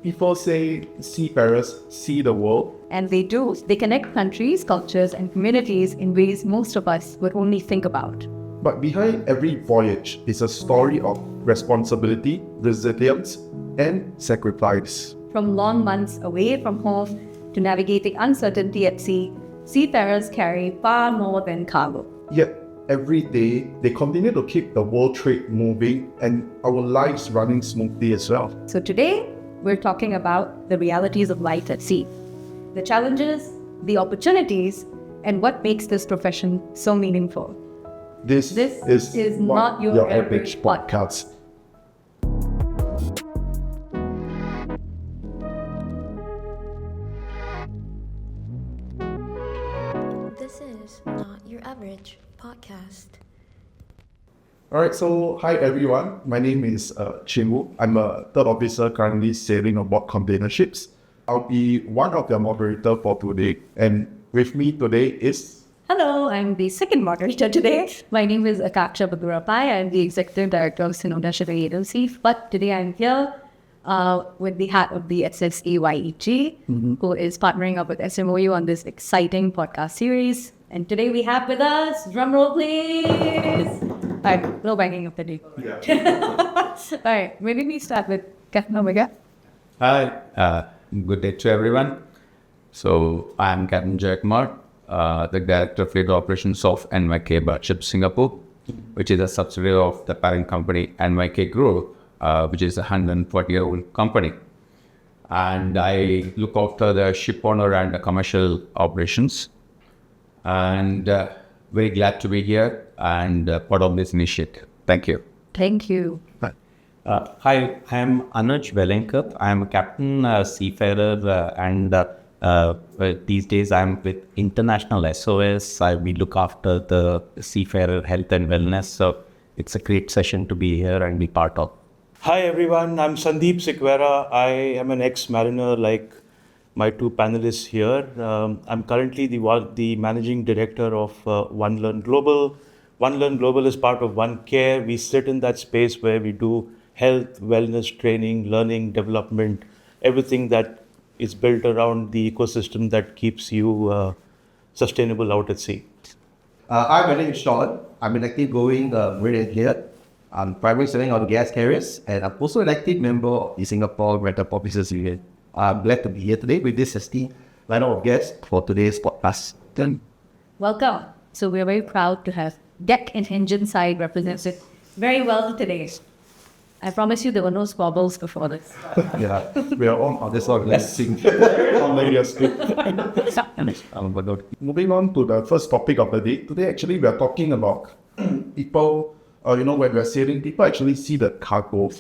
People say seafarers see the world. And they do. They connect countries, cultures, and communities in ways most of us would only think about. But behind every voyage is a story of responsibility, resilience, and sacrifice. From long months away from home to navigating uncertainty at sea, seafarers carry far more than cargo. Yet, every day, they continue to keep the world trade moving and our lives running smoothly as well. So today, we're talking about the realities of life at sea, the challenges, the opportunities, and what makes this profession so meaningful. This is not your average podcast. This is Not Your Average Podcast. Alright, so hi everyone. My name is Chinwu. I'm a third officer currently sailing aboard container ships. I'll be one of the moderators for today. And with me today is... Hello, I'm the second moderator today. My name is Akanksha Batura. I'm the Executive Director of Sinodha Shipping Agency. But today I'm here with the hat of the SSAYEG, who is partnering up with SMOU on this exciting podcast series. And today we have with us, drumroll please. Alright, no banging of the table. Yeah. Alright, maybe we start with Captain Omega. Hi, good day to everyone. So I'm Capt Jayakumar, the Director of Fleet Operations of NYK Batship Singapore, which is a subsidiary of the parent company NYK Group, which is a 140-year-old company. And I look after the ship owner and the commercial operations. And very glad to be here and part of this initiative. Thank you. Thank you. Hi, I am Anuj Velankar. I am a captain, seafarer, and these days I am with International SOS. We look after the seafarer health and wellness. So it's a great session to be here and be part of. Hi everyone, I'm Sundeep Sequeira. I am an ex-mariner like my two panelists here. I'm currently the managing director of One Learn Global. One Learn Global is part of One Care. We sit in that space where we do health, wellness, training, learning, development, everything that is built around the ecosystem that keeps you sustainable out at sea. Hi, my name is Sean. I'm an active going marine engineer. I'm primarily selling on gas carriers, and I'm also an active member of the Singapore Rental Officers Union. I'm glad to be here today with this esteemed lineup of guests for today's podcast. Welcome. So we're very proud to have deck and engine side represented very well today. I promise you there were no squabbles before this. Yeah, we are on this one. Let's sing. Moving on to the first topic of the day. Today, actually, we are talking about people, when we're sailing, people actually see the cargo,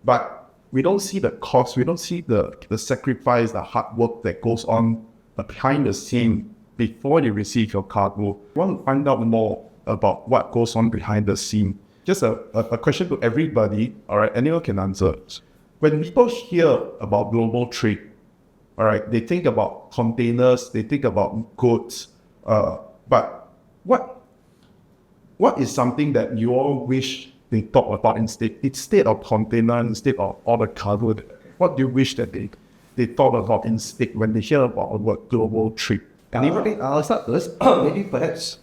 but we don't see the cost, we don't see the sacrifice, the hard work that goes on behind the scene before they receive your cargo. We want to find out more about what goes on behind the scene. Just a question to everybody, all right, anyone can answer. When people hear about global trade, all right, they think about containers, they think about goods, but what is something that you all wish they talk about instead of container, instead of all the cargo? What do you wish that they thought about instead when they hear about the word global trade? Anybody? I'll start first. Maybe perhaps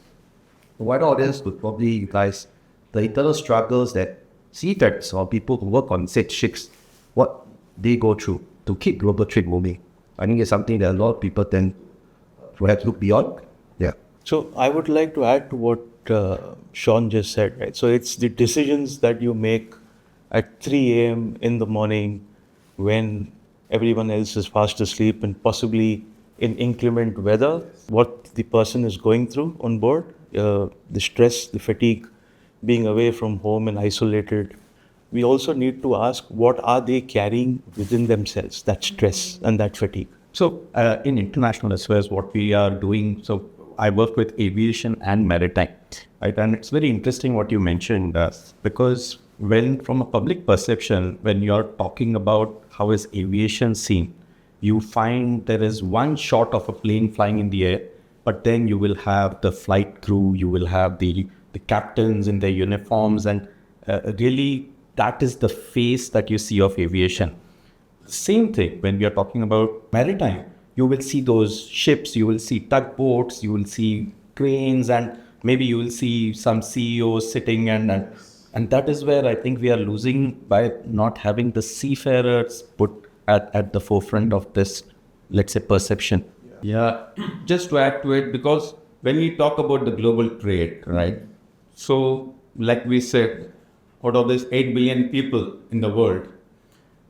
the wider audience would probably utilize the internal struggles that seafarers or people who work on said ships, what they go through to keep global trade moving. I think it's something that a lot of people tend to perhaps look beyond. Yeah. So I would like to add to what Sean just said, right? So it's the decisions that you make at 3 a.m. in the morning when everyone else is fast asleep and possibly in inclement weather, what the person is going through on board, the stress, the fatigue, being away from home and isolated. We also need to ask what are they carrying within themselves, that stress and that fatigue. So in International SOS, what we are doing, so I work with aviation and maritime, right? And it's very interesting what you mentioned, because from a public perception, when you're talking about how is aviation seen, you find there is one shot of a plane flying in the air, but then you will have the flight crew, you will have the captains in their uniforms, and really that is the face that you see of aviation. Same thing when we are talking about maritime. You will see those ships, you will see tugboats, you will see cranes, and maybe you will see some CEOs sitting and that is where I think we are losing by not having the seafarers put at the forefront of this, let's say, perception. Yeah, just to add to it, because when we talk about the global trade, right? So, like we said, out of these 8 billion people in the world,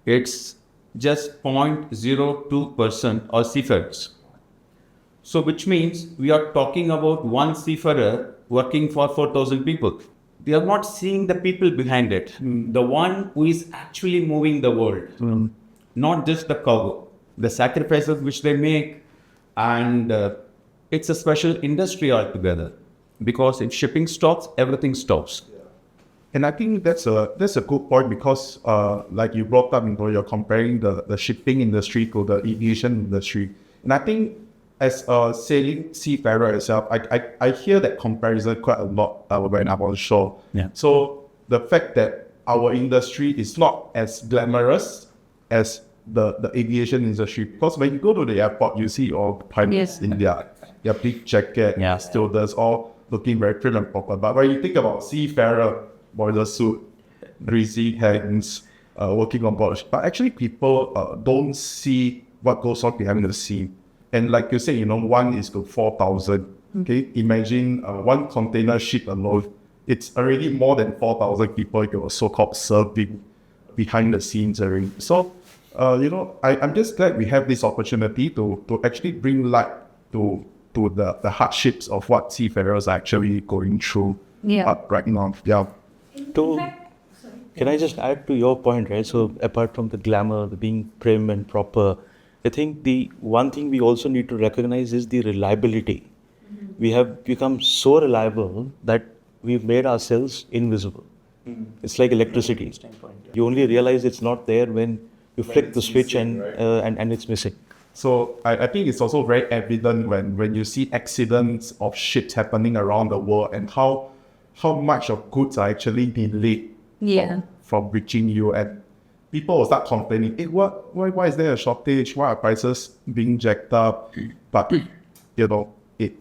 it's just 0.02% are seafarers. So, which means we are talking about one seafarer working for 4,000 people. We are not seeing the people behind it, the one who is actually moving the world, not just the cargo, the sacrifices which they make, and it's a special industry altogether. Because if shipping stops, everything stops. And I think that's a good point because, like you brought up, you're comparing the shipping industry to the aviation industry. And I think as a sailing seafarer itself, I hear that comparison quite a lot when I'm on shore. Yeah. So the fact that our industry is not as glamorous as the aviation industry, because when you go to the airport, you see all the pilots in their big jacket, stewardess, all looking very prim and proper. But when you think about seafarer, boiler suit, greasy hands, working on board, but actually people don't see what goes on behind the scene. And like you say, 1 is to 4,000. Okay, imagine one container ship alone. It's already more than 4,000 people you're so-called serving behind the scenes already. So, I'm just glad we have this opportunity to actually bring light to the hardships of what seafarers are actually going through right now. Yeah. Can I just add to your point, right? So apart from the glamour, the being prim and proper, I think the one thing we also need to recognize is the reliability. We have become so reliable that we've made ourselves invisible. It's like electricity. You only realize it's not there when you flick the switch and it's missing. So I think it's also very evident when you see accidents of ships happening around the world and how much of goods are actually delayed from reaching you, and people will start complaining, why is there a shortage? Why are prices being jacked up? But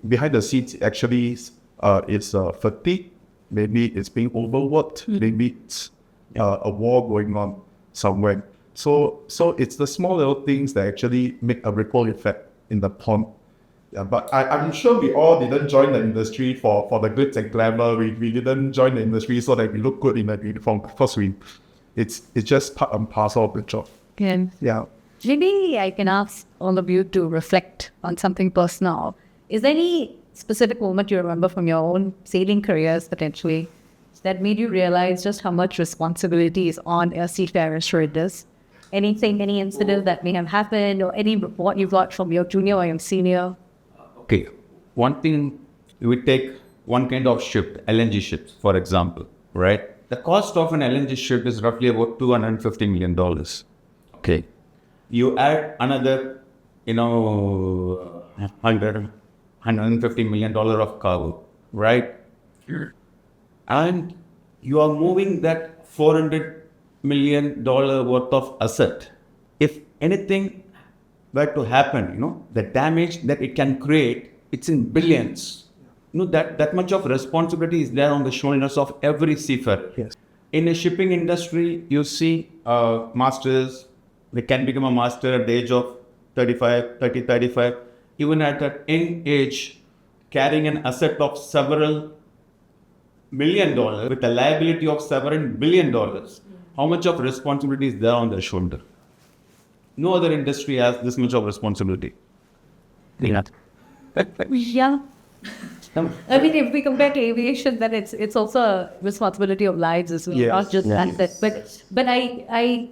behind the scenes actually it's fatigue, maybe it's being overworked, maybe it's a war going on somewhere. So it's the small little things that actually make a ripple effect in the pond. Yeah, but I'm sure we all didn't join the industry for the glitz and glamour. We didn't join the industry so that we look good in the uniform. Of course, it's just part and parcel of the job. Yeah. Maybe I can ask all of you to reflect on something personal. Is there any specific moment you remember from your own sailing careers potentially that made you realize just how much responsibility is on a seafarer's shoulders? Anything, any incident that may have happened, or any report you got from your junior or your senior? Okay, one thing, we take one kind of ship, LNG ships, for example, right? The cost of an LNG ship is roughly about $250 million. Okay. You add another, $150 million of cargo, right? And you are moving that $400 million worth of asset. If anything were to happen, the damage that it can create, it's in billions. That much of responsibility is there on the shoulders of every seafarer. Yes. In a shipping industry, you see masters, they can become a master at the age of 35. Even at that young age, carrying an asset of several $1 million with a liability of several $1 billion. How much of responsibility is there on their shoulder? No other industry has this much of responsibility. Yeah. I mean, if we compare to aviation, then it's also a responsibility of lives as well, not just assets. But I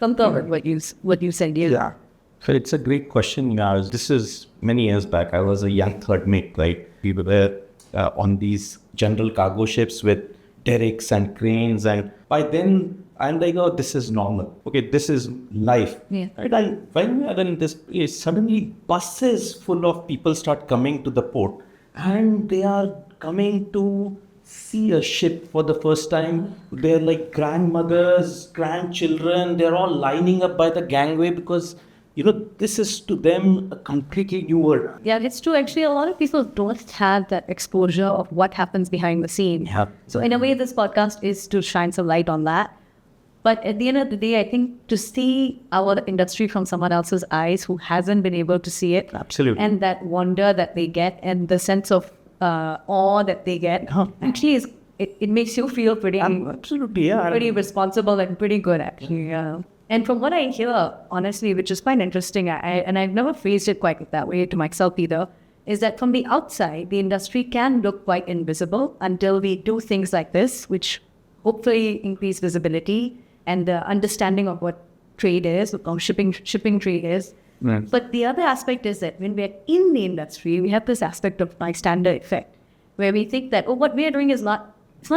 concur with what you said. Yeah. So it's a great question. This is many years back. I was a young third mate, right? We were on these general cargo ships with derricks and cranes, and by then I'm like, oh, this is normal. Okay, this is life. Yeah. Right? And when we are in this place, suddenly buses full of people start coming to the port, and they are coming to see a ship for the first time, they're like grandmothers, grandchildren, they're all lining up by the gangway because, this is to them a completely new world. Yeah, it's true. Actually, a lot of people don't have that exposure of what happens behind the scene. Yeah. So in a way, this podcast is to shine some light on that. But at the end of the day, I think to see our industry from someone else's eyes who hasn't been able to see it. Absolutely. And that wonder that they get and the sense of awe that they get actually is, it makes you feel pretty, Absolutely, yeah. pretty responsible and pretty good actually. Yeah. And from what I hear, honestly, which is quite interesting, and I've never phrased it quite that way to myself either, is that from the outside, the industry can look quite invisible until we do things like this, which hopefully increase visibility and the understanding of what trade is, what shipping trade is. Right. But the other aspect is that when we're in the industry, we have this aspect of bystander effect, where we think that, what we're doing it's not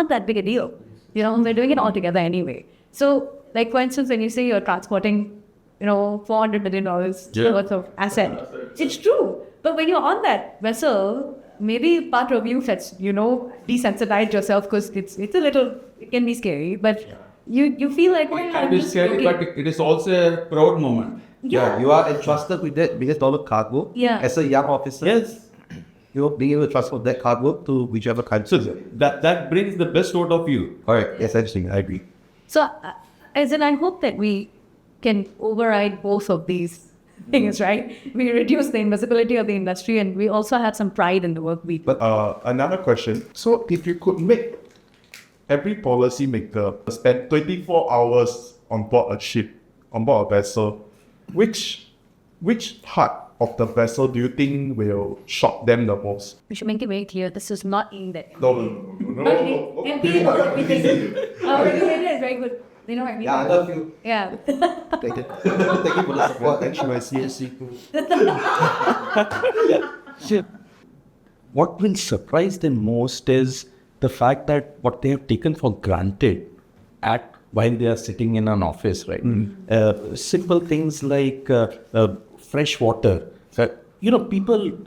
that big a deal. We're doing it all together anyway. So, like for instance, when you say you're transporting, $400 million worth of asset, it's true. But when you're on that vessel, maybe part of you that's, desensitized yourself because it can be scary, but you feel like, It is scary, but it is also a proud moment. Yeah, you are entrusted with that biggest dollar cargo. Yeah. As a young officer. Yes. You're being able to transport that cargo to whichever country. So that brings the best out of you. Correct. Essentially, I agree. So, I hope that we can override both of these things, right? We reduce the invisibility of the industry and we also have some pride in the work we do. But another question. So if you could make every policymaker spend 24 hours on board a ship, on board a vessel, which part of the vessel do you think will shock them the most? We should make it very clear, this is not aimed at No. And please, our regulator is very good. You know what I mean? Yeah, I love you. Yeah. Thank you. Thank you for the support. Thank you, my CSC. What will surprise them most is the fact that what they have taken for granted while they are sitting in an office, right? Simple things like fresh water.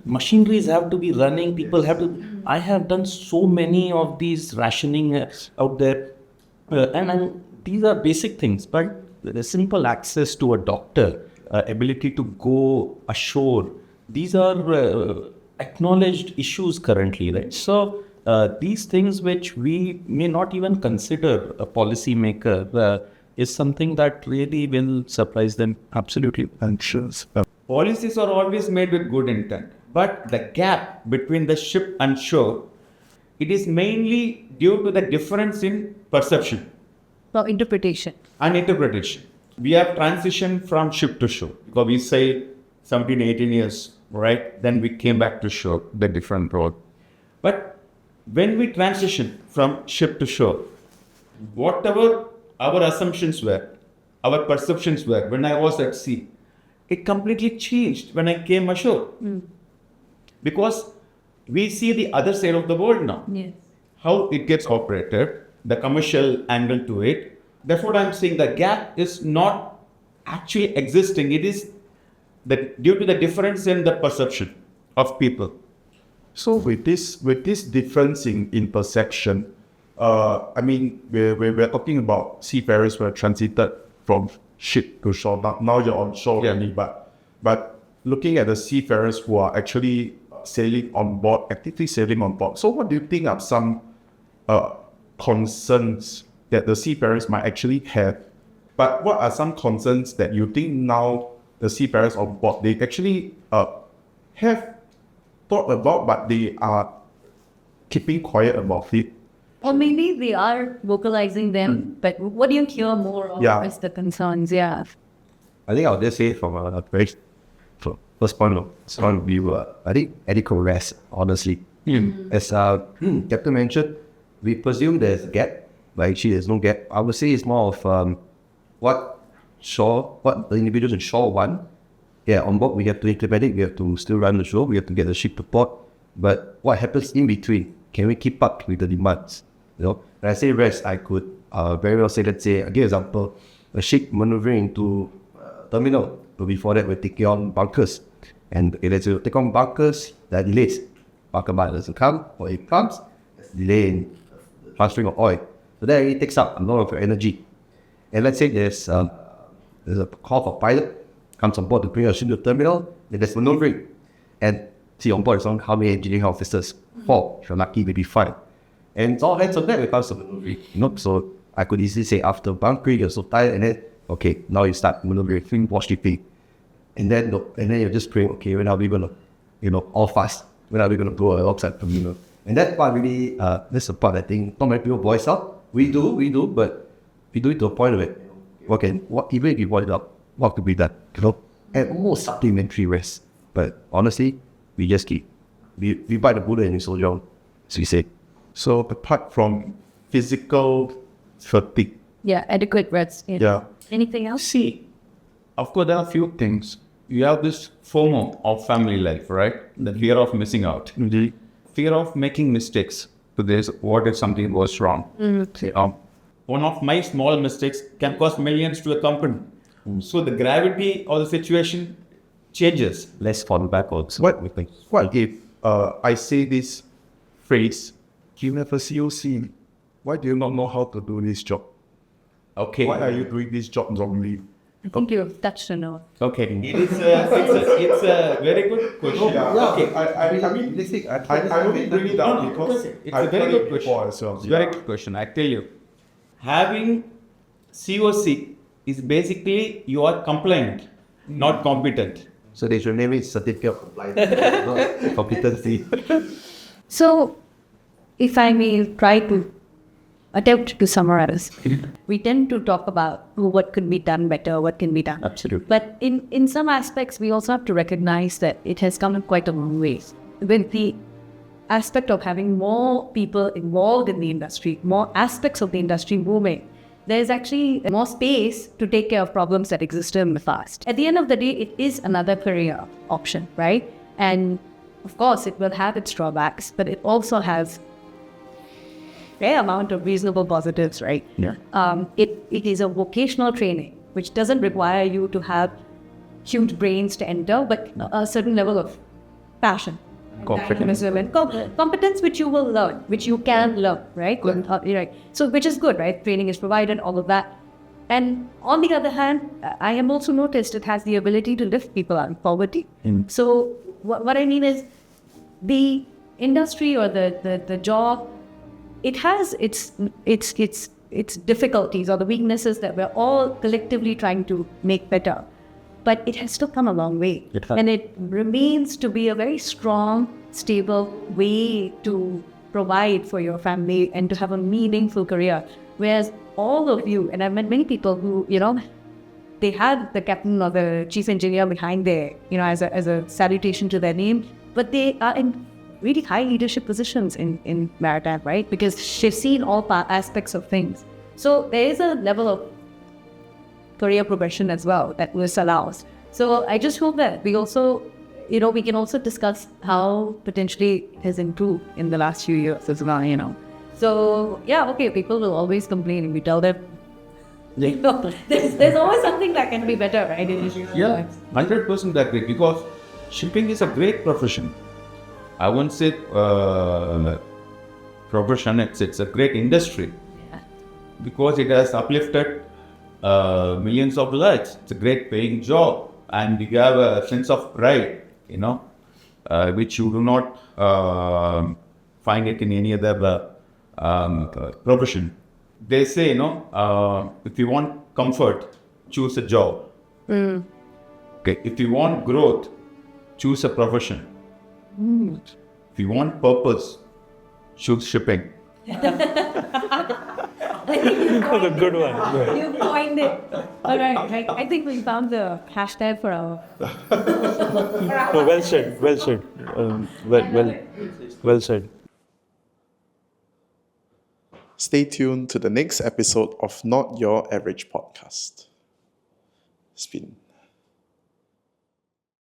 Machineries have to be running. People have to. I have done so many of these rationing out there, and these are basic things. But the simple access to a doctor, ability to go ashore, these are acknowledged issues currently, right? So these things which we may not even consider a policymaker is something that really will surprise them. Absolutely. Anxious. Policies are always made with good intent, but the gap between the ship and shore, it is mainly due to the difference in perception For interpretation. and interpretation. We have transitioned from ship to shore because we say 17, 18 years, right? Then we came back to shore, the different road. But when we transition from ship to shore, whatever our assumptions were, our perceptions were when I was at sea, it completely changed when I came ashore. Because we see the other side of the world now. Yes. How it gets operated, the commercial angle to it. Therefore, I'm saying the gap is not actually existing. It is due to the difference in the perception of people. So with this difference in perception, we're talking about seafarers who are transited from ship to shore. Now you're on shore only, but looking at the seafarers who are actually actively sailing on board. So what do you think are some concerns that the seafarers might actually have? But what are some concerns that you think now the seafarers on board, they actually have thought about, but they are keeping quiet about it? Or maybe they are vocalizing them, but what do you hear more of as the concerns? Yeah. I think I'll just say from a very first point of view, I think adequate rest, honestly. As Captain mentioned, we presume there's a gap, but actually there's no gap. I would say it's more of what the individuals in shore want. Yeah, on board we have to implement it, we have to still run the show, we have to get the ship to port. But what happens in between? Can we keep up with the demands? When I say rest, I could very well say, let's say, I'll give an example, a ship maneuvering into terminal. But before that, we're taking on bunkers. And let's say we take on bunkers, there are delays. Bunker bar doesn't come, or it comes, there's delay in transferring of oil. So that really takes up a lot of your energy. And let's say there's a call for pilot, comes on board to bring us into the terminal, and there's maneuvering. And see on board is on how many engineering officers? 4, if you're lucky, maybe 5. And it's all hands on deck when it comes to maneuvering. So I could easily say after bunkering, you're so tired, and then, okay, now you start maneuvering, watch shipping. And then you're just praying, okay, when are we going to, all fast? When are we going to go alongside terminal? And that part really, that's the part I think not many people voice out. We do, but we do it to a point of it. Even if you voice it out, what could be done? And almost supplementary rest. But honestly, we just keep. We bite the bullet and we soldier on, as we say. So apart from physical fatigue, Adequate rest. yeah. Anything else? See, of course, there are a few things. You have this FOMO of family life, right? The fear of missing out. Fear of making mistakes. So there's what if something goes wrong? One of my small mistakes can cost millions to a company. So the gravity of the situation changes. Let's fall backwards. What if I say this phrase, you never COC, why do you not know how to do this job? Okay. Why are you doing this job wrongly? I think you've touched on it. Okay. It's a very good question. Okay. I mean, I don't bring it down because It's I've a very heard good it question. before as well. It's a very good question. I tell you, having COC is basically you are compliant, not competent. So they should name it certificate of compliance, not competency. So, if I may try to attempt to summarize, we tend to talk about what could be done better, what can be done. Absolutely. But in some aspects, we also have to recognize that it has come in quite a long way. With the aspect of having more people involved in the industry, more aspects of the industry moving, there's actually more space to take care of problems that existed in the past. At the end of the day, it is another career option, right? And of course, it will have its drawbacks, but it also has a fair amount of reasonable positives, right? Yeah. It is a vocational training, which doesn't require you to have huge brains to enter, but a certain level of passion. Dynamism and competence which you will learn, which you can learn, right? Right. So which is good, right? Training is provided, all of that. And on the other hand, I have also noticed it has the ability to lift people out of poverty. So what I mean is the industry or the job, it has its difficulties or the weaknesses that we're all collectively trying to make better. But it has still come a long way. And it remains to be a very strong, stable way to provide for your family and to have a meaningful career. Whereas all of you, and I've met many people who, they had the captain or the chief engineer behind there, as a salutation to their name, but they are in really high leadership positions in maritime, right? Because they've seen all aspects of things. So there is a level of career progression as well that this allows. So I just hope that we also, we can also discuss how potentially it has improved in the last few years as well, So okay, people will always complain if we tell them, there's always something that can be better, right? Yeah, 100% agree, because shipping is a great profession. I won't say profession, it's a great industry. Because it has uplifted millions of lives. It's a great paying job, and you have a sense of pride, which you do not find it in any other profession. They say, if you want comfort, choose a job. Okay, if you want growth, choose a profession. If you want purpose, choose shipping. A good one. You coined it. All right. I think we found the hashtag for our. No, well said. Well said. Well said. Stay tuned to the next episode of Not Your Average Podcast. It's been